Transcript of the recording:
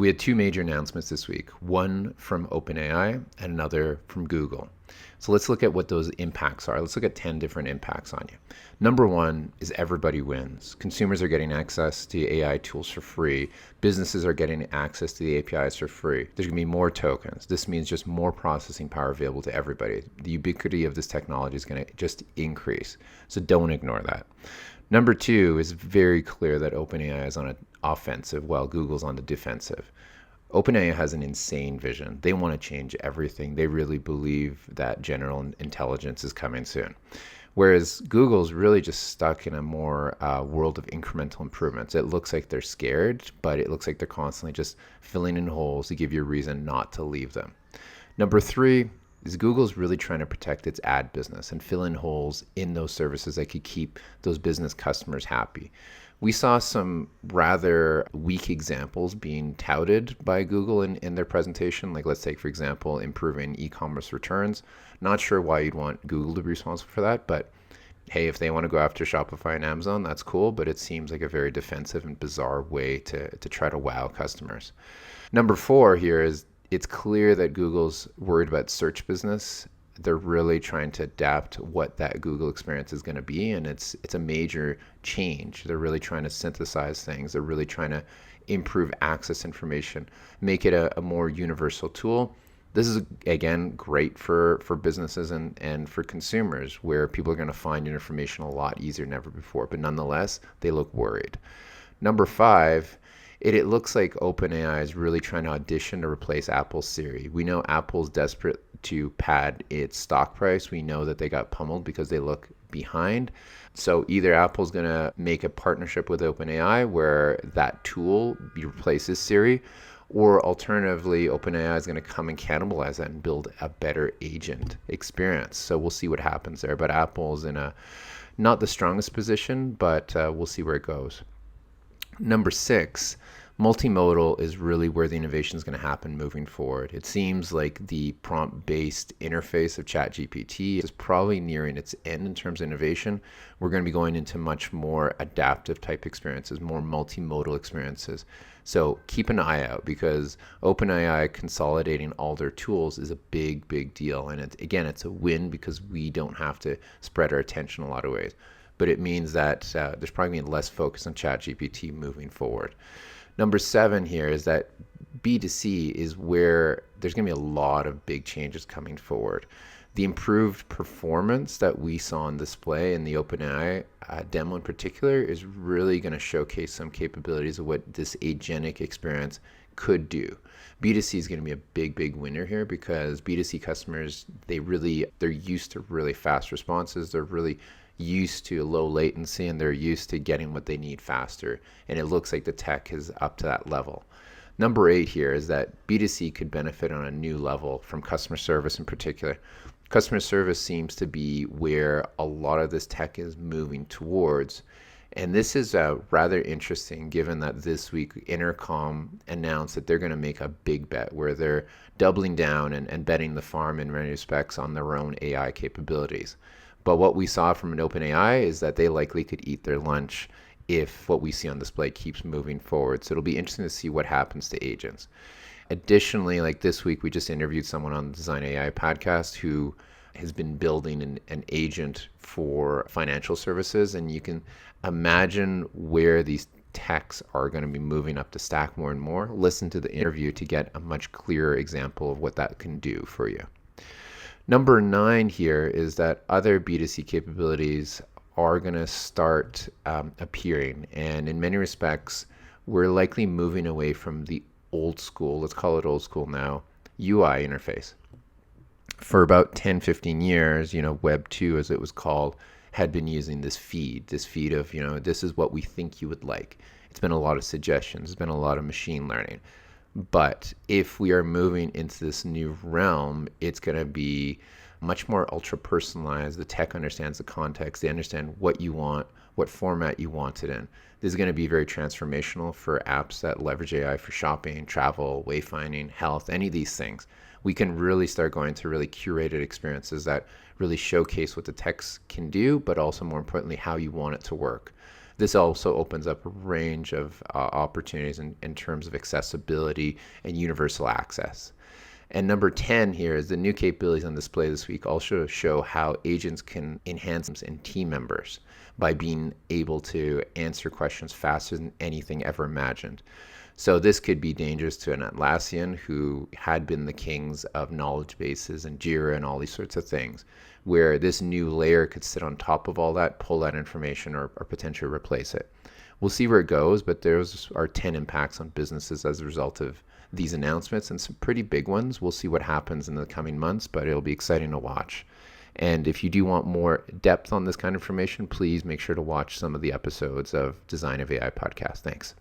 We had two major announcements this week, one from OpenAI and another from Google. So let's look at what those impacts are. Let's look at 10 different impacts on you. Number one is everybody wins. Consumers are getting access to AI tools for free. Businesses are getting access to the APIs for free. There's going to be more tokens. This means just more processing power available to everybody. The ubiquity of this technology is going to just increase. So don't ignore that. Number two is very clear that OpenAI is on an offensive while Google's on the defensive. OpenAI has an insane vision. They want to change everything. They really believe that general intelligence is coming soon. Whereas Google's really just stuck in a more world of incremental improvements. It looks like they're scared, but it looks like they're constantly just filling in holes to give you a reason not to leave them. Number three is Google's really trying to protect its ad business and fill in holes in those services that could keep those business customers happy. We saw some rather weak examples being touted by Google in their presentation. Like, let's take, for example, improving e-commerce returns. Not sure why you'd want Google to be responsible for that, but hey, if they want to go after Shopify and Amazon, that's cool, but it seems like a very defensive and bizarre way to try to wow customers. Number four here is it's clear that Google's worried about search business. They're really trying to adapt what that Google experience is going to be, and it's a major change. They're really trying to synthesize things. They're really trying to improve access information, make it a more universal tool. This is, again, great for businesses and for consumers, where people are going to find information a lot easier than ever before. But nonetheless, they look worried. Number five, it looks like OpenAI is really trying to audition to replace Apple Siri. We know Apple's desperate to pad its stock price. We know that they got pummeled because they look behind. So either Apple's going to make a partnership with OpenAI where that tool replaces Siri, or alternatively, OpenAI is going to come and cannibalize that and build a better agent experience. So we'll see what happens there. But Apple's in a not the strongest position, but we'll see where it goes. Number six, multimodal is really where the innovation is going to happen moving forward. It seems like the prompt-based interface of ChatGPT is probably nearing its end in terms of innovation. We're going to be going into much more adaptive type experiences, more multimodal experiences. So keep an eye out, because OpenAI consolidating all their tools is a big, big deal. And it's a win because we don't have to spread our attention a lot of ways. But it means that there's probably going to be less focus on ChatGPT moving forward. Number seven here is that B2C is where there's going to be a lot of big changes coming forward. The improved performance that we saw on display in the OpenAI demo in particular is really going to showcase some capabilities of what this agentic experience could do. B2C is going to be a big, big winner here, because B2C customers, they're used to really fast responses. They're really used to low latency, and they're used to getting what they need faster. And it looks like the tech is up to that level. Number 8 here is that B2C could benefit on a new level from customer service in particular. Customer service seems to be where a lot of this tech is moving towards. And this is rather interesting, given that this week Intercom announced that they're going to make a big bet where they're doubling down and betting the farm in many respects on their own AI capabilities. But what we saw from an OpenAI is that they likely could eat their lunch if what we see on display keeps moving forward. So it'll be interesting to see what happens to agents. Additionally, like this week, we just interviewed someone on the Design AI podcast who has been building an agent for financial services. And you can imagine where these techs are going to be moving up the stack more and more. Listen to the interview to get a much clearer example of what that can do for you. Number 9 here is that other B2C capabilities are going to start appearing. And in many respects, we're likely moving away from the old school, let's call it old school now, UI interface. For about 10, 15 years, Web 2, as it was called, had been using this feed of, this is what we think you would like. It's been a lot of suggestions. It's been a lot of machine learning. But if we are moving into this new realm, it's going to be much more ultra personalized. The tech understands the context. They understand what you want, what format you want it in. This is going to be very transformational for apps that leverage AI for shopping, travel, wayfinding, health, any of these things. We can really start going to really curated experiences that really showcase what the text can do, but also more importantly, how you want it to work. This also opens up a range of opportunities in terms of accessibility and universal access. And number 10 here is the new capabilities on display this week also show how agents can enhance in team members by being able to answer questions faster than anything ever imagined. So this could be dangerous to an Atlassian who had been the kings of knowledge bases and Jira and all these sorts of things, where this new layer could sit on top of all that, pull that information, or potentially replace it. We'll see where it goes, but those are 10 impacts on businesses as a result of these announcements, and some pretty big ones. We'll see what happens in the coming months, but it'll be exciting to watch. And if you do want more depth on this kind of information, please make sure to watch some of the episodes of Design of AI podcast. Thanks.